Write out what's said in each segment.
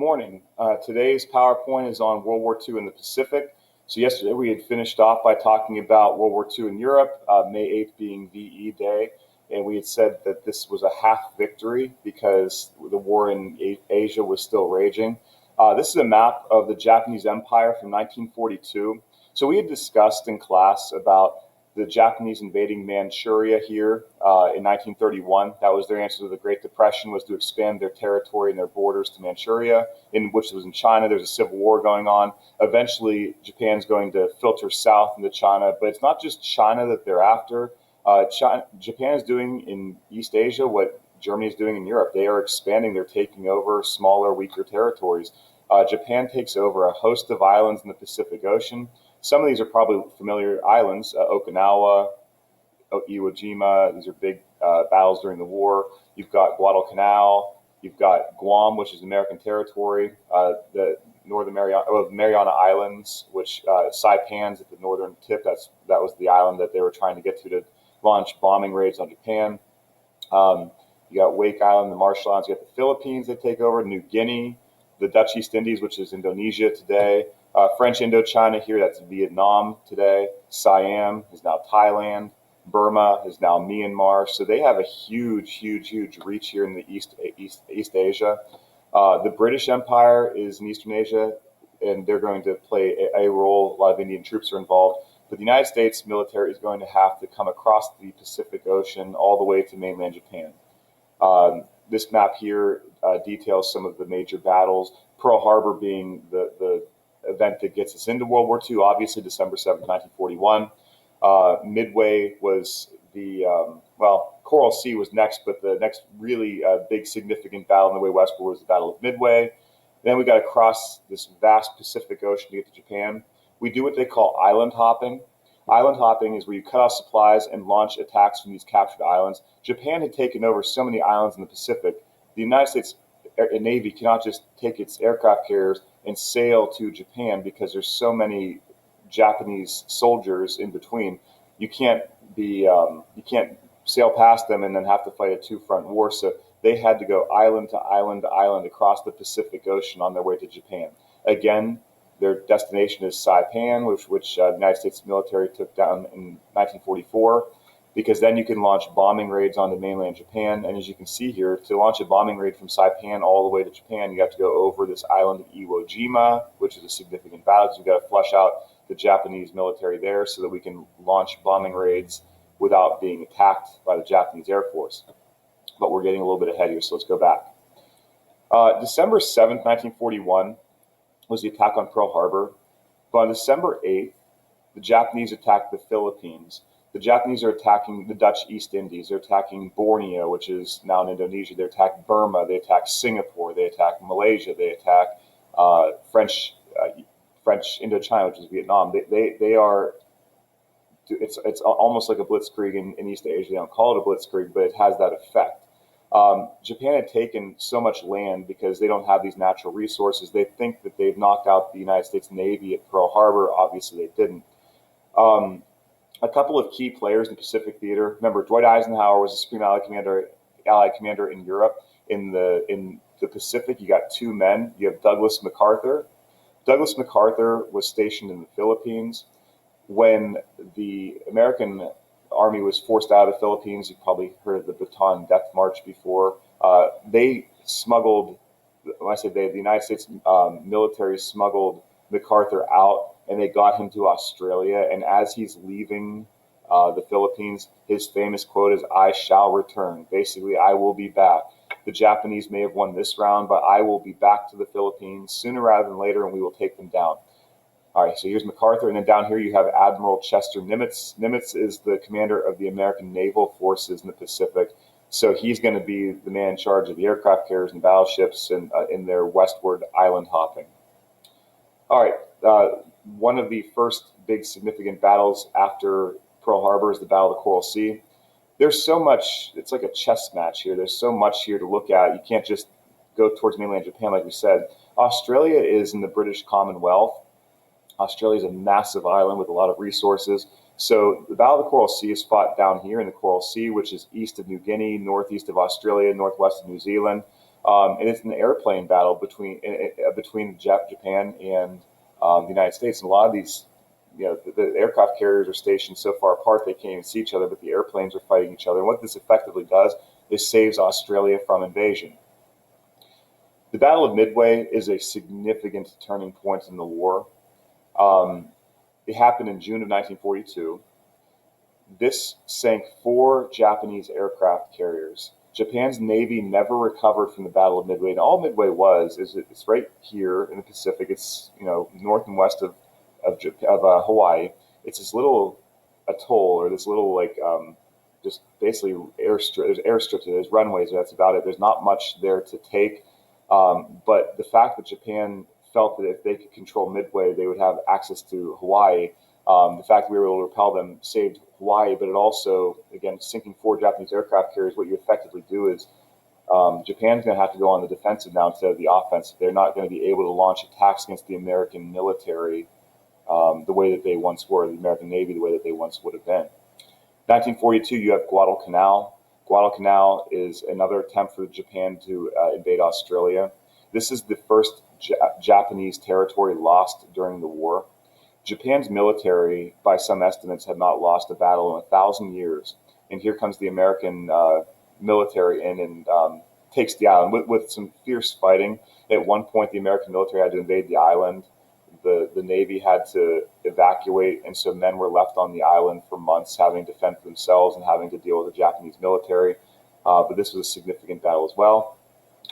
morning. Today's PowerPoint is on World War II in the Pacific. So yesterday we had finished off by talking about World War II in Europe, May 8th being VE Day, and we had said that this was a half victory because the war in Asia was still raging. This is a map of the Japanese Empire from 1942. So we had discussed in class about the Japanese invading Manchuria here in 1931. That was their answer to the Great Depression, was to expand their territory and their borders to Manchuria, in which was in China. There's a civil war going on. Eventually, Japan's going to filter south into China, but it's not just China that they're after. Japan is doing in East Asia what Germany is doing in Europe. They are expanding. They're taking over smaller, weaker territories. Japan takes over a host of islands in the Pacific Ocean. Some of these are probably familiar islands, Okinawa, Iwo Jima. These are big battles during the war. You've got Guadalcanal. You've got Guam, which is American territory. The Northern Mariana Islands, which Saipan's at the northern tip. That was the island that they were trying to get to launch bombing raids on Japan. You got Wake Island, the Marshall Islands. You got the Philippines they take over, New Guinea, the Dutch East Indies, which is Indonesia today. French Indochina here, that's Vietnam today. Siam is now Thailand. Burma is now Myanmar. So they have a huge reach here in the East Asia. The British Empire is in Eastern Asia, and they're going to play a role. A lot of Indian troops are involved. But the United States military is going to have to come across the Pacific Ocean all the way to mainland Japan. This map here details some of the major battles. Pearl Harbor being the event that gets us into World War II, obviously December 7th, 1941. Midway was Coral Sea was next, but the next really big significant battle in the way westward was the Battle of Midway. Then we got to cross this vast Pacific Ocean to get to Japan. We do what they call island hopping. Island hopping is where you cut off supplies and launch attacks from these captured islands. Japan had taken over so many islands in the Pacific. The United States Navy cannot just take its aircraft carriers and sail to Japan because there's so many Japanese soldiers in between. You can't sail past them and then have to fight a two-front war. So they had to go island to island to island across the Pacific Ocean on their way to Japan. Again, their destination is Saipan, which the United States military took down in 1944, because then you can launch bombing raids onto mainland Japan. And as you can see here, to launch a bombing raid from Saipan all the way to Japan, you have to go over this island of Iwo Jima, which is a significant battle, because you've got to flush out the Japanese military there so that we can launch bombing raids without being attacked by the Japanese Air Force. But we're getting a little bit ahead here, so let's go back. December 7th, 1941 was the attack on Pearl Harbor. But on December 8th, the Japanese attacked the Philippines. The Japanese are attacking the Dutch East Indies. They're attacking Borneo, which is now in Indonesia. They attack Burma. They attack Singapore. They attack Malaysia. They attack French Indochina, which is Vietnam. They are. It's almost like a blitzkrieg in East Asia. They don't call it a blitzkrieg, but it has that effect. Japan had taken so much land because they don't have these natural resources. They think that they've knocked out the United States Navy at Pearl Harbor. Obviously, they didn't. A couple of key players in the Pacific Theater. Remember, Dwight Eisenhower was a Supreme Allied Commander in Europe. In the Pacific, you got two men. You have Douglas MacArthur. Douglas MacArthur was stationed in the Philippines. When the American Army was forced out of the Philippines, you've probably heard of the Bataan Death March before. They smuggled, when I say they, the United States military smuggled MacArthur out, and they got him to Australia. And as he's leaving the Philippines, his famous quote is, "I shall return." Basically, I will be back. The Japanese may have won this round, but I will be back to the Philippines sooner rather than later, and we will take them down. All right, so here's MacArthur, and then down here you have Admiral Chester Nimitz. Nimitz is the commander of the American naval forces in the Pacific. So he's going to be the man in charge of the aircraft carriers and battleships and in their westward island hopping. All right, one of the first big significant battles after Pearl Harbor is the Battle of the Coral Sea. There's so much, it's like a chess match here. There's so much here to look at. You can't just go towards mainland Japan, like we said. Australia is in the British Commonwealth. Australia is a massive island with a lot of resources. So the Battle of the Coral Sea is fought down here in the Coral Sea, which is east of New Guinea, northeast of Australia, northwest of New Zealand. And it's an airplane battle between Japan and the United States. And a lot of these, the aircraft carriers are stationed so far apart they can't even see each other, but the airplanes are fighting each other. And what this effectively does is saves Australia from invasion. The Battle of Midway is a significant turning point in the war. Um, it happened in June of 1942. This sank 4 Japanese aircraft carriers. Japan's Navy never recovered from the Battle of Midway. And all Midway was is it's right here in the Pacific. It's north and west of Hawaii. It's this little atoll, or this little just basically airstrip. There's airstrips. There's runways. That's about it. There's not much there to take. But the fact that Japan felt that if they could control Midway, they would have access to Hawaii. The fact that we were able to repel them saved Hawaii, but it also, again, sinking 4 Japanese aircraft carriers, what you effectively do is Japan's going to have to go on the defensive now instead of the offensive. They're not going to be able to launch attacks against the American military the way that they once were, the American Navy the way that they once would have been. 1942, you have Guadalcanal. Guadalcanal is another attempt for Japan to invade Australia. This is the first Japanese territory lost during the war. Japan's military, by some estimates, had not lost a battle in 1,000 years. And here comes the American military in and takes the island with some fierce fighting. At one point, the American military had to invade the island. The Navy had to evacuate, and so men were left on the island for months having to fend for themselves and having to deal with the Japanese military. But this was a significant battle as well.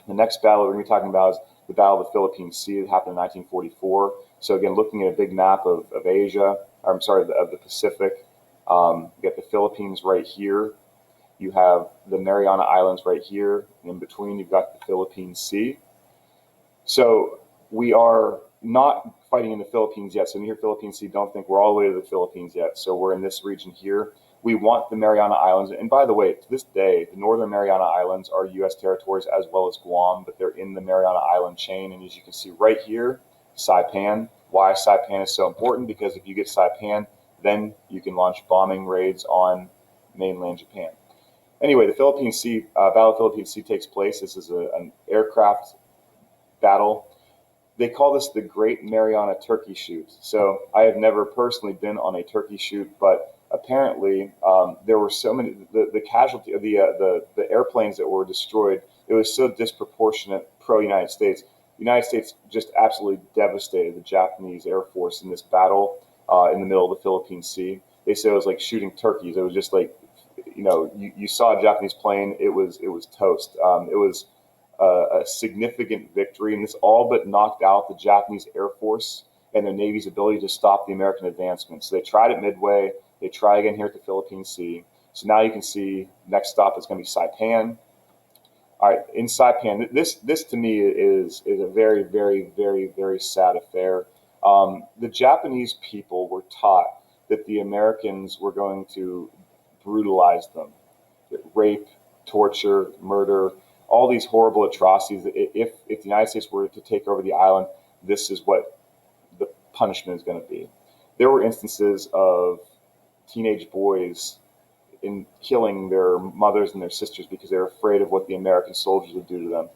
The next battle we're going to be talking about is the Battle of the Philippine Sea. It happened in 1944. So again, looking at a big map of Asia, or I'm sorry, of the Pacific, you got the Philippines right here. You have the Mariana Islands right here. In between, you've got the Philippine Sea. So we are not fighting in the Philippines yet. So when you hear Philippine Sea, don't think we're all the way to the Philippines yet. So we're in this region here. We want the Mariana Islands. And by the way, to this day, the Northern Mariana Islands are U.S. territories as well as Guam, but they're in the Mariana Island chain. And as you can see right here, Saipan. Why Saipan is so important? Because if you get Saipan, then you can launch bombing raids on mainland Japan. Anyway, the Philippine Sea, Battle of the Philippine Sea takes place. This is an aircraft battle. They call this the Great Mariana Turkey Shoot. So I have never personally been on a turkey shoot, but apparently there were so many, the casualty of the airplanes that were destroyed, it was so disproportionate pro-United States. The United States just absolutely devastated the Japanese Air Force in this battle in the middle of the Philippine Sea. They said it was like shooting turkeys. It was just like, you saw a Japanese plane, it was toast. It was a significant victory, and this all but knocked out the Japanese Air Force and their Navy's ability to stop the American advancement. So they tried at Midway, they try again here at the Philippine Sea. So now you can see next stop is going to be Saipan. All right, in Saipan, this to me is a very, very, very, very sad affair. The Japanese people were taught that the Americans were going to brutalize them, rape, torture, murder, all these horrible atrocities. If the United States were to take over the island, this is what the punishment is going to be. There were instances of teenage boys in killing their mothers and their sisters because they were afraid of what the American soldiers would do to them.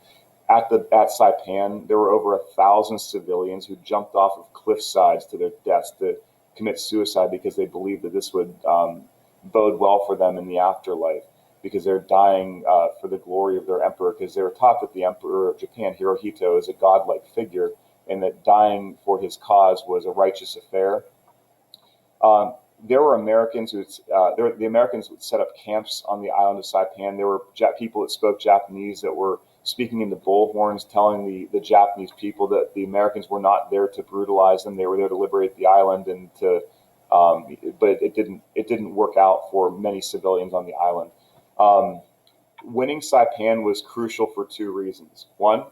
At Saipan, there were over 1,000 civilians who jumped off of cliff sides to their deaths to commit suicide because they believed that this would bode well for them in the afterlife, because they're dying for the glory of their emperor, because they were taught that the emperor of Japan, Hirohito, is a godlike figure, and that dying for his cause was a righteous affair. There were Americans the Americans would set up camps on the island of Saipan. There were people that spoke Japanese that were speaking into bullhorns, telling the Japanese people that the Americans were not there to brutalize them; they were there to liberate the island and to. But it didn't work out for many civilians on the island. Winning Saipan was crucial for 2 reasons. One,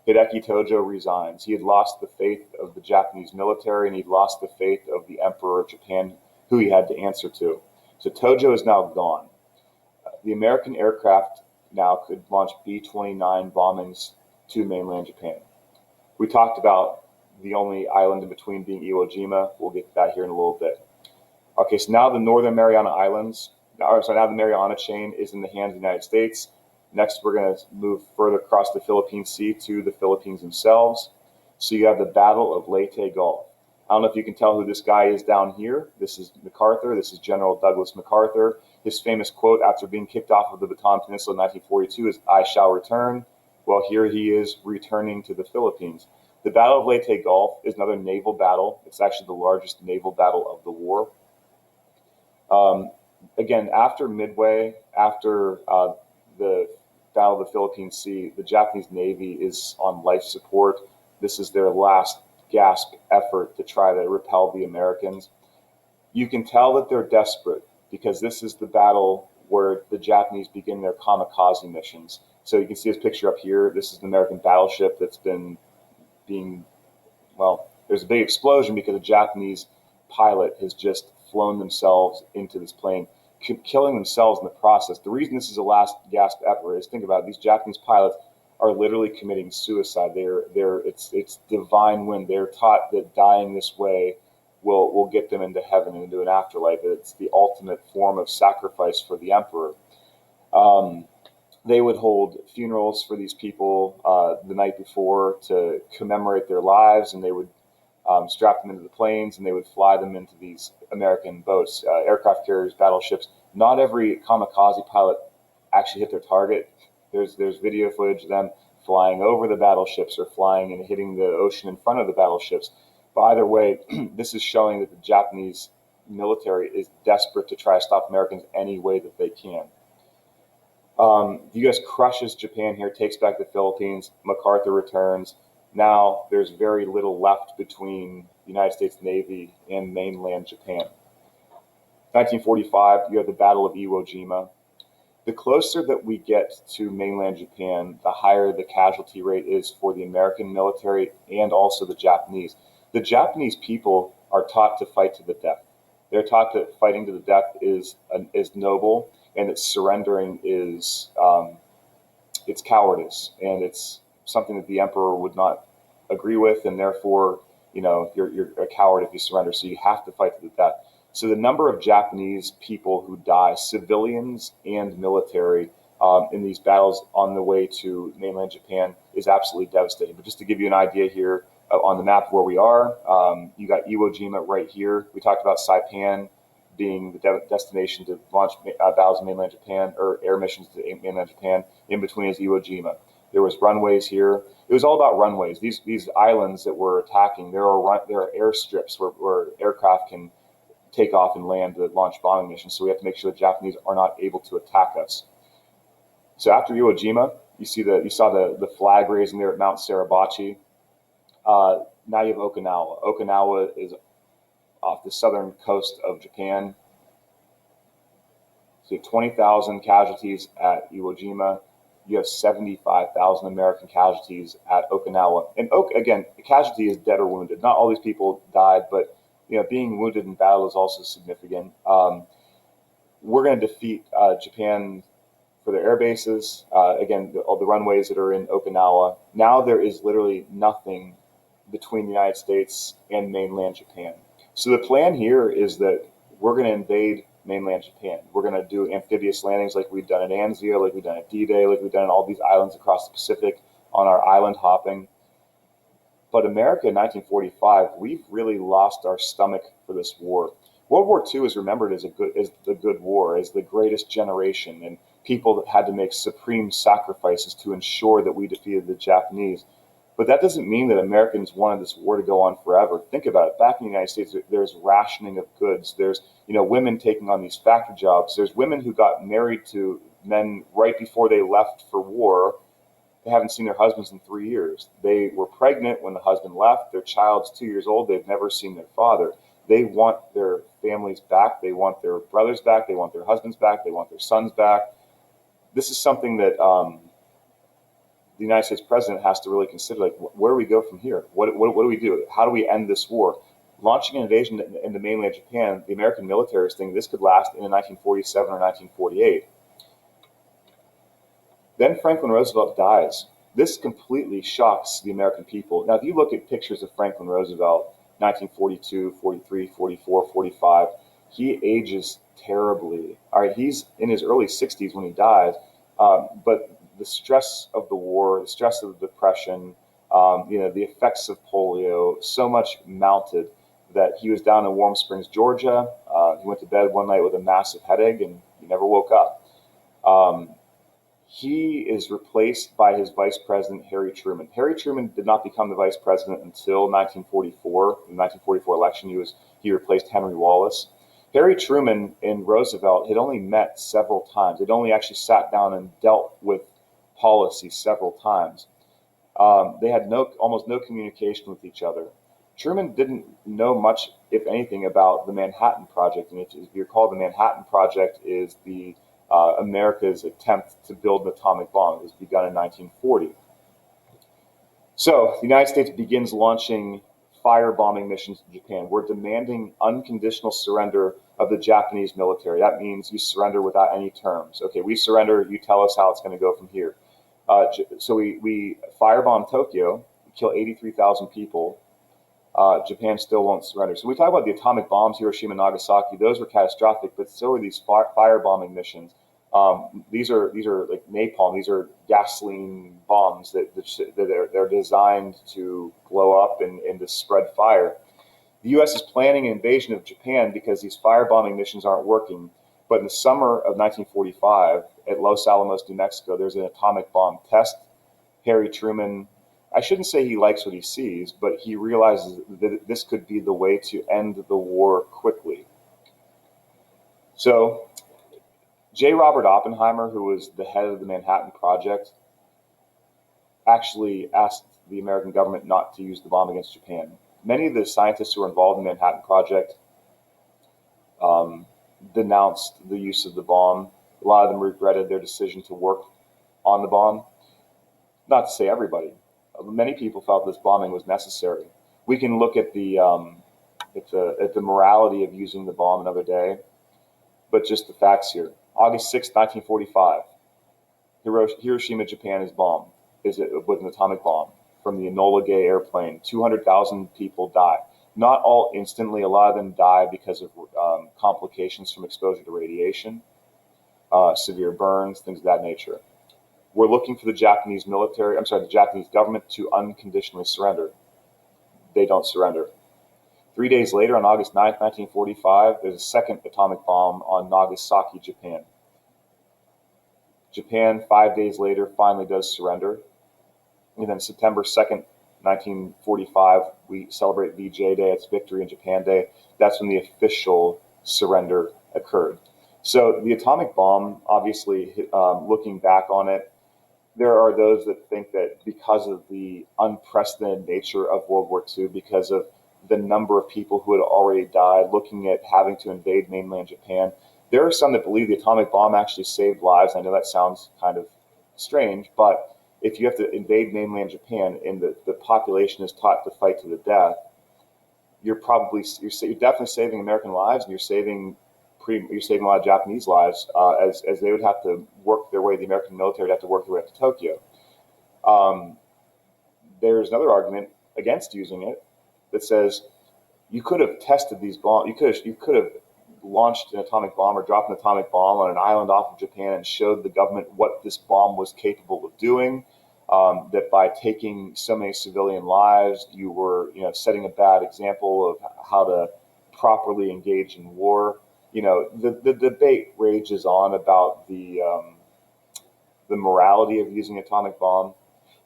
Hideki Tojo resigns. He had lost the faith of the Japanese military, and he'd lost the faith of the Emperor of Japan, who he had to answer to. So Tojo is now gone. The American aircraft now could launch B-29 bombings to mainland Japan. We talked about the only island in between being Iwo Jima. We'll get to that here in a little bit. Okay, so now the Northern Mariana Islands, now the Mariana chain is in the hands of the United States. Next, we're going to move further across the Philippine Sea to the Philippines themselves. So you have the Battle of Leyte Gulf. I don't know if you can tell who this guy is down here. This is MacArthur. This is General Douglas MacArthur. His famous quote after being kicked off of the Bataan Peninsula in 1942 is, "I shall return." Well, here he is returning to the Philippines. The Battle of Leyte Gulf is another naval battle. It's actually the largest naval battle of the war. Again, after Midway, after the Battle of the Philippine Sea, the Japanese Navy is on life support. This is their last gasp effort to try to repel the Americans. You can tell that they're desperate because this is the battle where the Japanese begin their kamikaze missions. So you can see this picture up here. This is an American battleship that's been being, well, there's a big explosion because a Japanese pilot has just flown themselves into this plane, killing themselves in the process. The reason this is a last gasp effort is, think about it, these Japanese pilots are literally committing suicide. It's divine when they're taught that dying this way will get them into heaven and into an afterlife. It's the ultimate form of sacrifice for the emperor. They would hold funerals for these people the night before to commemorate their lives, and they would strap them into the planes, and they would fly them into these American boats, aircraft carriers, battleships. Not every kamikaze pilot actually hit their target. There's video footage of them flying over the battleships or flying and hitting the ocean in front of the battleships. But either way, this is showing that the Japanese military is desperate to try to stop Americans any way that they can. The U.S. crushes Japan here, takes back the Philippines. MacArthur returns. Now there's very little left between the United States Navy and mainland Japan. 1945, you have the Battle of Iwo Jima. The closer that we get to mainland Japan, the higher the casualty rate is for the American military and also the Japanese. The Japanese people are taught to fight to the death. They're taught that fighting to the death is noble, and that surrendering is it's cowardice, and it's something that the emperor would not agree with, and therefore, you're a coward if you surrender. So you have to fight to the death. So the number of Japanese people who die, civilians and military, in these battles on the way to mainland Japan is absolutely devastating. But just to give you an idea here on the map where we are, you got Iwo Jima right here. We talked about Saipan being the destination to launch battles in mainland Japan, or air missions to mainland Japan. In between is Iwo Jima. There was runways here. It was all about runways. These islands that we're attacking, there are airstrips where aircraft can take off and land to launch bombing missions. So we have to make sure the Japanese are not able to attack us. So after Iwo Jima, you saw the flag raising there at Mount Suribachi. Now you have Okinawa. Okinawa is off the southern coast of Japan. So you have 20,000 casualties at Iwo Jima. You have 75,000 American casualties at Okinawa. And again, the casualty is dead or wounded. Not all these people died, but being wounded in battle is also significant. We're going to defeat Japan for their air bases. Again, all the runways that are in Okinawa. Now there is literally nothing between the United States and mainland Japan. So the plan here is that we're going to invade mainland Japan. We're going to do amphibious landings like we've done at Anzio, like we've done at D-Day, like we've done on all these islands across the Pacific on our island hopping. But America in 1945, we've really lost our stomach for this war. World War II is remembered as the good war, as the greatest generation, and people that had to make supreme sacrifices to ensure that we defeated the Japanese. But that doesn't mean that Americans wanted this war to go on forever. Think about it. Back in the United States, there's rationing of goods. There's women taking on these factory jobs. There's women who got married to men right before they left for war. They haven't seen their husbands in 3 years. They were pregnant when the husband left. Their child's 2 years old. They've never seen their father. They want their families back. They want their brothers back. They want their husbands back. They want their sons back. This is something that the United States president has to really consider. Like, where do we go from here? What do we do? How do we end this war? Launching an invasion into mainland Japan, the American military is thinking this could last into 1947 or 1948. Then Franklin Roosevelt dies. This completely shocks the American people. Now, if you look at pictures of Franklin Roosevelt, 1942, 43, 44, 45, he ages terribly. All right, he's in his early 60s when he dies, but the stress of the war, the stress of the depression, the effects of polio, so much mounted that he was down in Warm Springs, Georgia. He went to bed one night with a massive headache, and he never woke up. Um, he is replaced by his vice president, Harry Truman. Harry Truman did not become the vice president until 1944. In the 1944 election, he replaced Henry Wallace. Harry Truman and Roosevelt had only met several times. They'd only actually sat down and dealt with policy several times. They had almost no communication with each other. Truman didn't know much, if anything, about the Manhattan Project. And if you recall, the Manhattan Project is the America's attempt to build an atomic bomb. It was begun in 1940. So the United States begins launching firebombing missions to Japan. We're demanding unconditional surrender of the Japanese military. That means you surrender without any terms. Okay, we surrender. You tell us how it's going to go from here. So we firebomb Tokyo, kill 83,000 people. Japan still won't surrender. So we talk about the atomic bombs, Hiroshima and Nagasaki. Those were catastrophic, but so are these firebombing missions. These are like napalm. These are gasoline bombs that they're designed to blow up and to spread fire. The U.S. is planning an invasion of Japan because these firebombing missions aren't working. But in the summer of 1945, at Los Alamos, New Mexico, there's an atomic bomb test. Harry Truman, I shouldn't say he likes what he sees, but he realizes that this could be the way to end the war quickly. So J. Robert Oppenheimer, who was the head of the Manhattan Project, actually asked the American government not to use the bomb against Japan. Many of the scientists who were involved in the Manhattan Project denounced the use of the bomb. A lot of them regretted their decision to work on the bomb. Not to say everybody. Many people felt this bombing was necessary. We can look at the morality of using the bomb another day, but just the facts here. August 6, 1945, Hiroshima, Japan is bombed. Is it with an atomic bomb from the Enola Gay airplane? 200,000 people die. Not all instantly. A lot of them die because of complications from exposure to radiation, severe burns, things of that nature. We're looking for the Japanese government to unconditionally surrender. They don't surrender. 3 days later, on August 9th, 1945, there's a second atomic bomb on Nagasaki, Japan. Japan, 5 days later, finally does surrender. And then September 2nd, 1945, we celebrate VJ Day. It's Victory in Japan Day. That's when the official surrender occurred. So the atomic bomb, obviously, looking back on it, there are those that think that because of the unprecedented nature of World War II, because of the number of people who had already died, looking at having to invade mainland Japan, there are some that believe the atomic bomb actually saved lives. I know that sounds kind of strange, but if you have to invade mainland Japan and the population is taught to fight to the death, you're definitely saving American lives, and you're saving a lot of Japanese lives, as they would have to work their way. The American military would have to work their way up to Tokyo. There's another argument against using it that says you could have tested these bombs. You could have launched an atomic bomb or dropped an atomic bomb on an island off of Japan and showed the government what this bomb was capable of doing. That by taking so many civilian lives, you were setting a bad example of how to properly engage in war. The debate rages on about the morality of using an atomic bomb.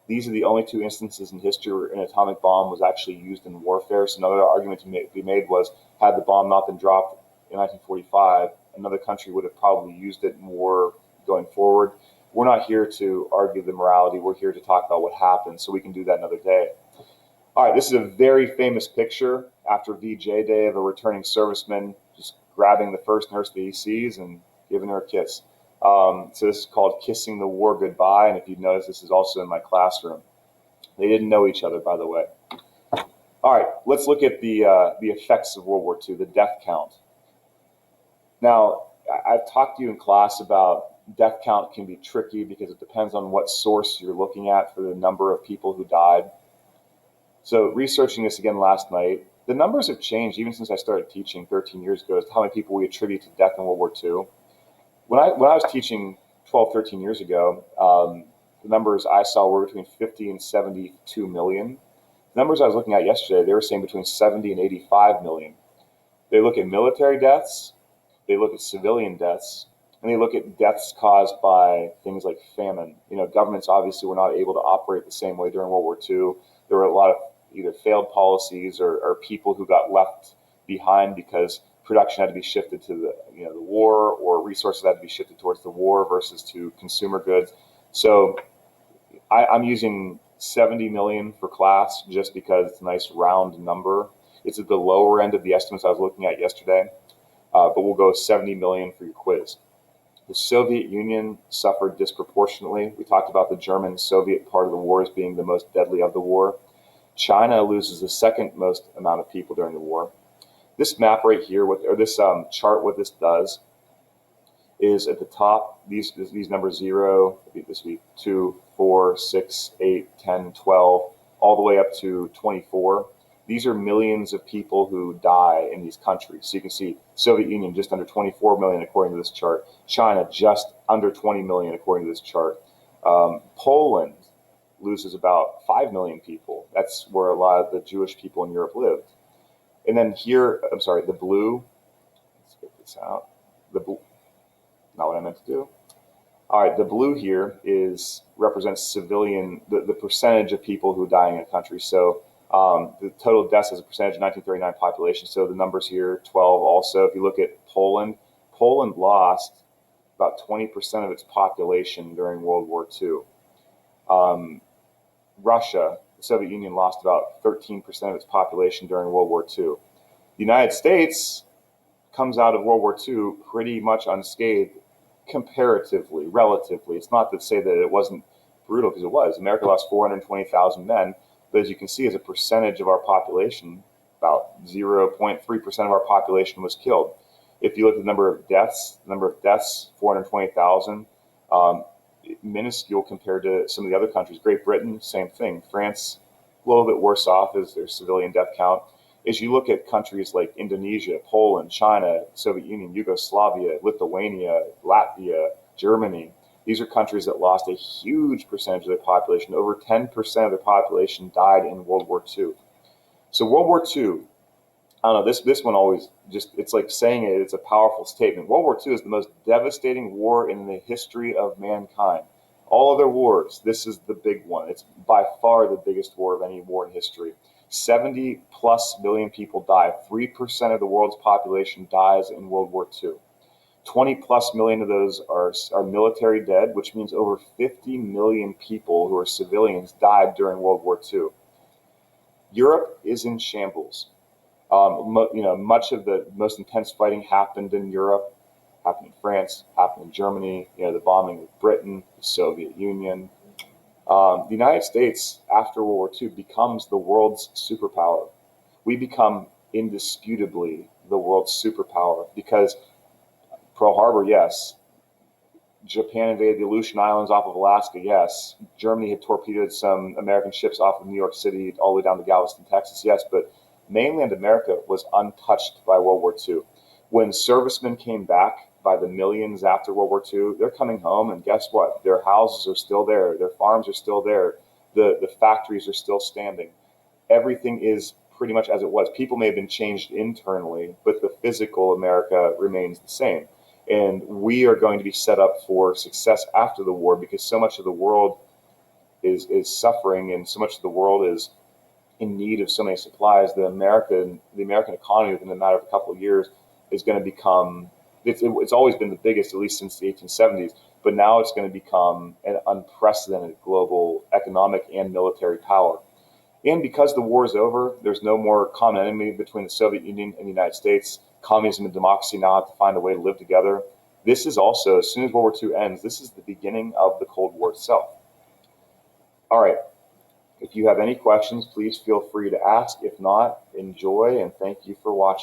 These are the only two instances in history where an atomic bomb was actually used in warfare. So another argument to be made was, had the bomb not been dropped in 1945, another country would have probably used it in war going forward. We're not here to argue the morality. We're here to talk about what happened, so we can do that another day. All right, this is a very famous picture after VJ Day of a returning serviceman just grabbing the first nurse that he sees and giving her a kiss. So this is called Kissing the War Goodbye, and if you've noticed, this is also in my classroom. They didn't know each other, by the way. All right, let's look at the effects of World War II, the death count. Now, I've talked to you in class about death count can be tricky because it depends on what source you're looking at for the number of people who died. So researching this again last night, the numbers have changed even since I started teaching 13 years ago as to how many people we attribute to death in World War II. When I was teaching 12, 13 years ago, the numbers I saw were between 50 and 72 million. The numbers I was looking at yesterday, they were saying between 70 and 85 million. They look at military deaths, they look at civilian deaths, and they look at deaths caused by things like famine. Governments obviously were not able to operate the same way during World War II. There were a lot of either failed policies or people who got left behind because production had to be shifted to the war, or resources had to be shifted towards the war versus to consumer goods. So I'm using 70 million for class just because it's a nice round number. It's at the lower end of the estimates I was looking at yesterday, but we'll go 70 million for your quiz. The Soviet Union suffered disproportionately. We talked about the German-Soviet part of the war as being the most deadly of the war. China loses the second most amount of people during the war. This map right here, this chart, what this does is at the top, these numbers 0, this would be 2, 4, 6, 8, 10, 12, all the way up to 24. These are millions of people who die in these countries. So you can see Soviet Union just under 24 million according to this chart. China just under 20 million according to this chart. Poland loses about 5 million people. That's where a lot of the Jewish people in Europe lived. And then here, I'm sorry, the blue, let's get this out. The blue, not what I meant to do. All right, the blue here represents civilian, the percentage of people who are dying in a country. So the total deaths as a percentage of 1939 population. So the numbers here, 12 also. If you look at Poland, Poland lost about 20% of its population during World War II. Russia, the Soviet Union, lost about 13% of its population during World War II. The United States comes out of World War II pretty much unscathed comparatively, relatively. It's not to say that it wasn't brutal, because it was. America lost 420,000 men, but as you can see, as a percentage of our population, about 0.3% of our population was killed. If you look at the number of deaths, 420,000, minuscule compared to some of the other countries. Great Britain, same thing. France, a little bit worse off as their civilian death count. As you look at countries like Indonesia, Poland, China, Soviet Union, Yugoslavia, Lithuania, Latvia, Germany, these are countries that lost a huge percentage of their population. Over 10% of their population died in World War II. So World War II, I don't know, this one always just, it's like saying it, it's a powerful statement. World War II is the most devastating war in the history of mankind. All other wars, this is the big one. It's by far the biggest war of any war in history. 70 plus million people die. 3% of the world's population dies in World War II. 20 plus million of those are military dead, which means over 50 million people who are civilians died during World War II. Europe is in shambles. Much of the most intense fighting happened in Europe, happened in France, happened in Germany, the bombing of Britain, the Soviet Union. The United States, after World War II, becomes the world's superpower. We become indisputably the world's superpower because Pearl Harbor, yes. Japan invaded the Aleutian Islands off of Alaska, yes. Germany had torpedoed some American ships off of New York City all the way down to Galveston, Texas, yes. But mainland America was untouched by World War II. When servicemen came back by the millions after World War II, they're coming home, and guess what? Their houses are still there. Their farms are still there. The factories are still standing. Everything is pretty much as it was. People may have been changed internally, but the physical America remains the same. And we are going to be set up for success after the war because so much of the world is suffering, and so much of the world is in need of so many supplies. The American economy within a matter of a couple of years is going to become, it's always been the biggest, at least since the 1870s, but now it's going to become an unprecedented global economic and military power. And because the war is over, there's no more common enemy between the Soviet Union and the United States. Communism and democracy now have to find a way to live together. This is also, as soon as World War II ends, this is the beginning of the Cold War itself. All right. If you have any questions, please feel free to ask. If not, enjoy, and thank you for watching.